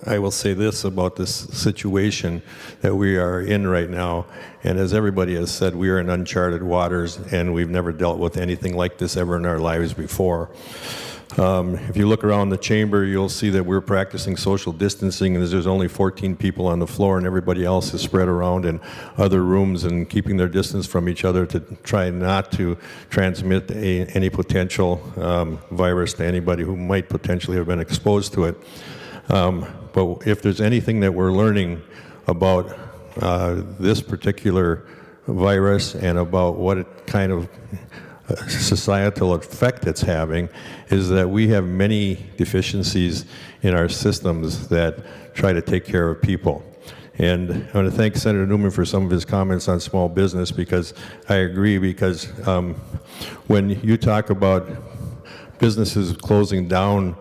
I will say this about this situation that we are in right now, and as everybody has said, we are in uncharted waters, and we've never dealt with anything like this ever in our lives before. If you look around the chamber, you'll see that we're practicing social distancing, and there's only 14 people on the floor, and everybody else is spread around in other rooms and keeping their distance from each other to try not to transmit any potential virus to anybody who might potentially have been exposed to it. But if there's anything that we're learning about this particular virus and about what it kind of societal effect it's having, is that we have many deficiencies in our systems that try to take care of people. And I want to thank Senator Newman for some of his comments on small business, because I agree, because when you talk about businesses closing down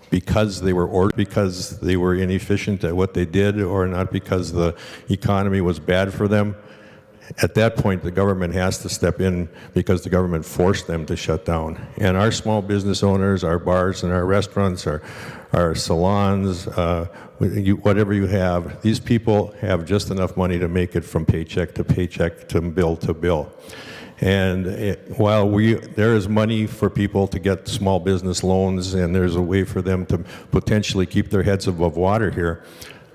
because they were ordered, because they were inefficient at what they did, or not because the economy was bad for them, at that point the government has to step in, because the government forced them to shut down. And our small business owners, our bars and our restaurants, our salons, whatever you have, these people have just enough money to make it from paycheck to paycheck, to bill. And while there is money for people to get small business loans, and there's a way for them to potentially keep their heads above water here,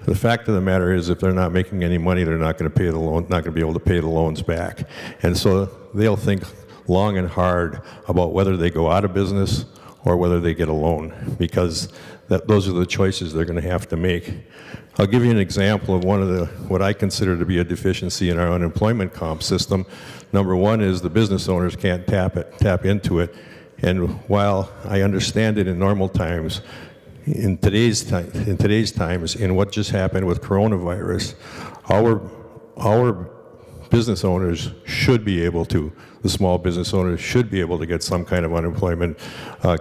the fact of the matter is, if they're not making any money, they're not going to pay the loan, not going to be able to pay the loans back. And so they'll think long and hard about whether they go out of business or whether they get a loan, because those are the choices they're going to have to make. I'll give you an example of what I consider to be a deficiency in our unemployment comp system. Number one is the business owners can't tap into it. And while I understand it in normal times, in today's times, in what just happened with coronavirus, our business owners should be able to, the small business owners should be able to get some kind of unemployment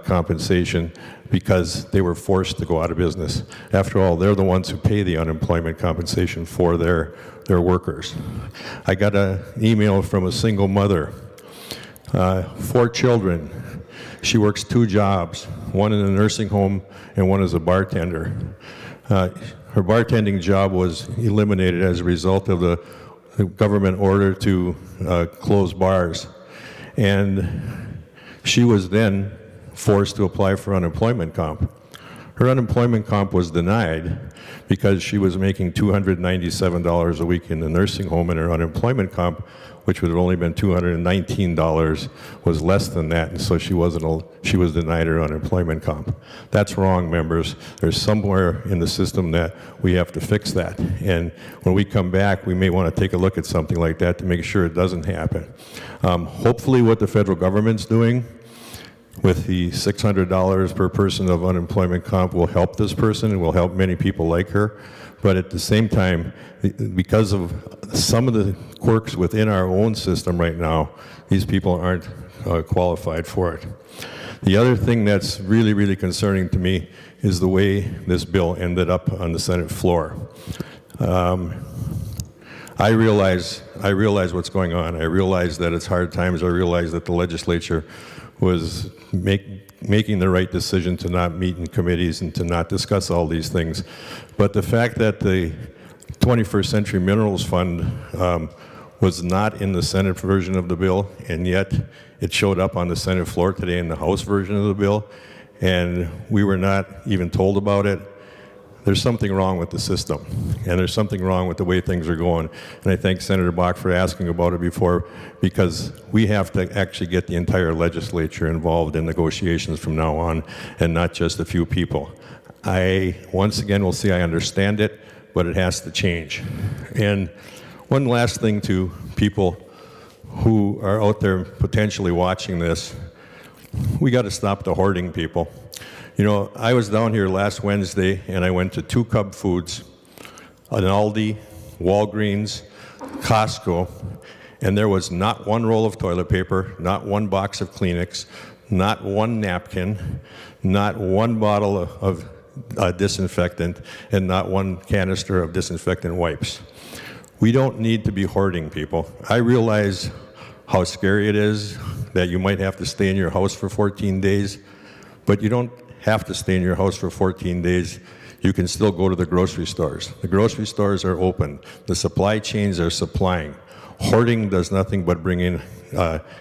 compensation, because they were forced to go out of business. After all, they're the ones who pay the unemployment compensation for their workers. I got an email from a single mother, 4 children. She works 2 jobs, one in a nursing home and one as a bartender. Her bartending job was eliminated as a result of the government order to close bars. And she was then forced to apply for unemployment comp. Her unemployment comp was denied because she was making $297 a week in the nursing home, and her unemployment comp, which would have only been $219, was less than that, and so she was denied her unemployment comp. That's wrong, members. There's somewhere in the system that we have to fix that, and when we come back, we may want to take a look at something like that to make sure it doesn't happen. Hopefully what the federal government's doing with the $600 per person of unemployment comp will help this person and will help many people like her. But at the same time, because of some of the quirks within our own system right now, these people aren't qualified for it. The other thing that's really, really concerning to me is the way this bill ended up on the Senate floor. I realize what's going on. I realize that it's hard times. I realize that the legislature was making the right decision to not meet in committees and to not discuss all these things. But the fact that the 21st Century Minerals Fund was not in the Senate version of the bill, and yet it showed up on the Senate floor today in the House version of the bill, and we were not even told about it, there's something wrong with the system, and there's something wrong with the way things are going. And I thank Senator Bach for asking about it before, because we have to actually get the entire legislature involved in negotiations from now on, and not just a few people. I, once again, will say I understand it, but it has to change. And one last thing to people who are out there potentially watching this, we got to stop the hoarding, people. You know, I was down here last Wednesday, and I went to 2 Cub Foods, an Aldi, Walgreens, Costco, and there was not one roll of toilet paper, not one box of Kleenex, not one napkin, not one bottle of disinfectant, and not one canister of disinfectant wipes. We don't need to be hoarding, people. I realize how scary it is that you might have to stay in your house for 14 days, but you don't have to stay in your house for 14 days. you can still go to the grocery stores. The grocery stores are open. The supply chains are supplying. Hoarding does nothing but bring in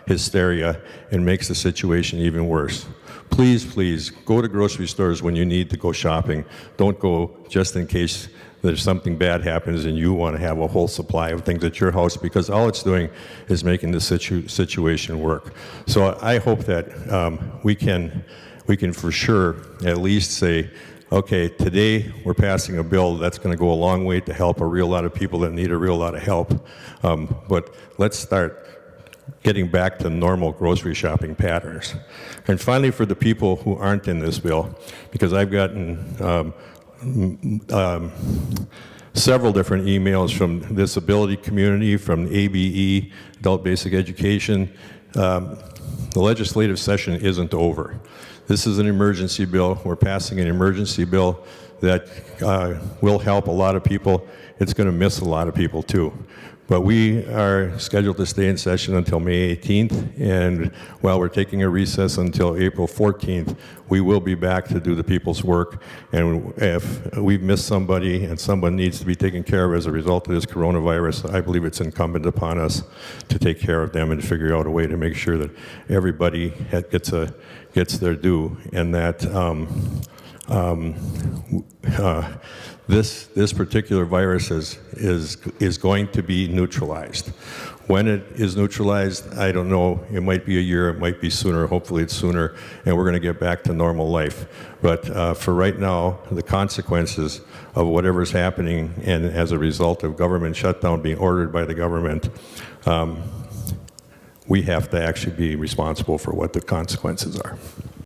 hysteria and makes the situation even worse. Please, please, go to grocery stores when you need to go shopping. Don't go just in case there's something bad happens and you want to have a whole supply of things at your house, because all it's doing is making the situation work. So I hope that we can for sure at least say, okay, today we're passing a bill that's going to go a long way to help a real lot of people that need a real lot of help. But let's start getting back to normal grocery shopping patterns. And finally, for the people who aren't in this bill, because I've gotten several different emails from the disability community, from ABE, Adult Basic Education. The legislative session isn't over. This is an emergency bill. We're passing an emergency bill that will help a lot of people. It's going to miss a lot of people too. But we are scheduled to stay in session until May 18th, and while we're taking a recess until April 14th, we will be back to do the people's work. And if we've missed somebody and someone needs to be taken care of as a result of this coronavirus, I believe it's incumbent upon us to take care of them and figure out a way to make sure that everybody gets their due, and that this particular virus is going to be neutralized. When it is neutralized, I don't know. It might be a year, it might be sooner. Hopefully it's sooner, and we're going to get back to normal life. But for right now, the consequences of whatever's happening, and as a result of government shutdown being ordered by the government, we have to actually be responsible for what the consequences are.